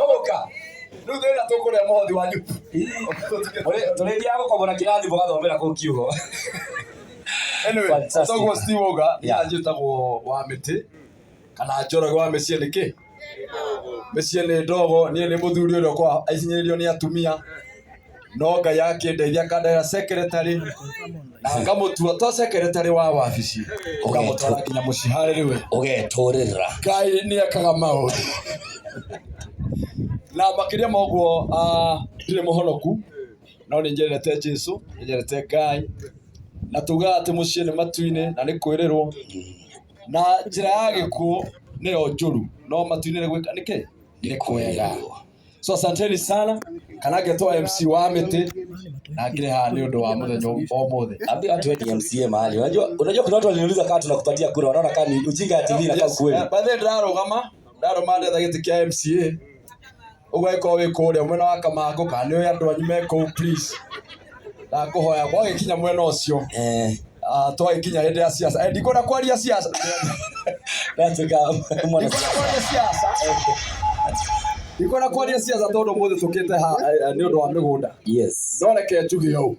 Noboka. Nudera tokore mothi wanyu. Tulidia yako kwa bwana Kirathi bogathomera ku kiugo. Anyway, togwo Steve Oga njitagwo wa miti kana Njoroge wa Mĩciĩ nĩkĩ? Mĩciĩ nĩ ndogo, niĩ nĩ mũthuri ũrĩa kwa aicinyirio nĩ atumia. No Ngai akĩndeithia akandehera secretary na ngamũtua to secretary wa wabici. Ngamũtwara nginya mũciĩ harĩ we. Ũgetũrĩra. Ngai nĩ ekaga maũndũ. Na makĩria ma ũguo ndirĩ mũhonoku no nĩ njerete Jesũ, nĩ njerete Ngai. Na tuga ati muciĩ nĩ matu-inĩ na nĩ kwĩrĩrwo na njĩra ya gĩkuũ nĩyo njũru no matu-inĩ nĩ gwĩka nĩkĩ nĩ kwega. So asanteni sana kana ngetwa MC wa mĩtĩ na ngire haha nĩ ũndũ wa mũthenya ũmũthĩ. Abi watu wetu MCA mahali. Unajua kuna watu waliniuliza kama tunakupatia kura wanaona kama ujinga ya TV na kama kweli. Baadaye ndarũgama ndetha gĩtĩ kĩa MCA. Ũgwĩka wĩ kũrĩa mwena wa Kamango kana nĩ andũ anyu meko please. Ndakuhoya gwagikinya mwena ucio twagikinya hindi ya siasa ndikona kwaria siasa ndikona kwaria siasa tondu muthi tukite ni undu wa migunda. Yes, no reke njuge hau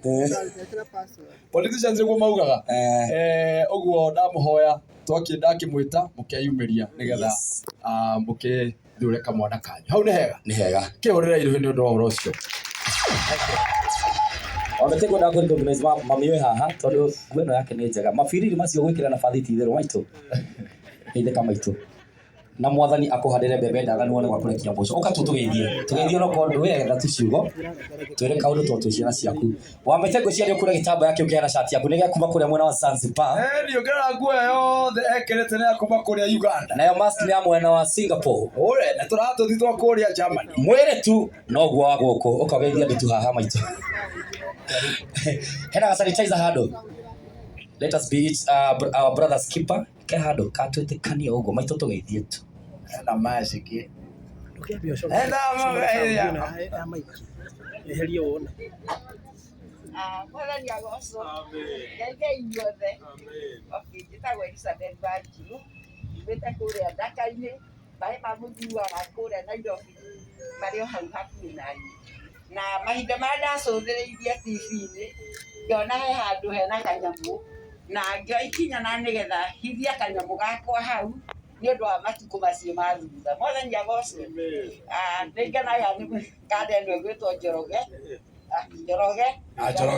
politicians niguo maugaga uguo ndamuhoya ndakimwita mukeyumiria nigetha mukithure kamwana kanyu hau ni hega kihurira iruhi ni undu wa uro ucio. Oneteko na kwenda kumeneza mamiwe haha tondu gweno yake ni njega mabiriri macio gwikira na bathiti itherũ maitũ inde kama itu na mwathani akuhandire mbembe ndaga nuone gwa kurekia mboco uka tugeithie no kondu wega tuciugo twire kaundu to tuciana ciaku wamete ngũciaria kure gitamba yake ukiana shati yaku nĩgĩa kuma kuria mwena wa Zanzibar ndio ngera nguo yothe ekirete na kuma kuria Uganda nayo mask ni ya mwena wa Singapore ore na turatuthi twa kuria Germany mwire tu no guo wa guku ukageithia nditu haha maitũ hena sanitizer handle. Let us be our brother's keeper. Ke handle katwetekanie uguo maitũ tugeithie tu na magic eherie wona mwathani agocwo ngai inyuothe njĩtagwo Elizabeth Wanjiru nyumĩte kũrĩa Ndaka-inĩ maĩ ma mũthiuaga kũrĩa Nairobi marĩ o hau hakuhĩ na niĩ na mahinda marĩa ndacũthĩrĩirie TV-inĩ ngĩona he handũ hena kanyamũ na ngĩoya ikinya na nĩgetha hithia kanyamũ gakwa hau nĩ ũndũ wa matukũ macio ma thutha. Mwathani agocwo nĩ ngenaga nĩ nganda ĩno ĩgwĩtwo Njoroge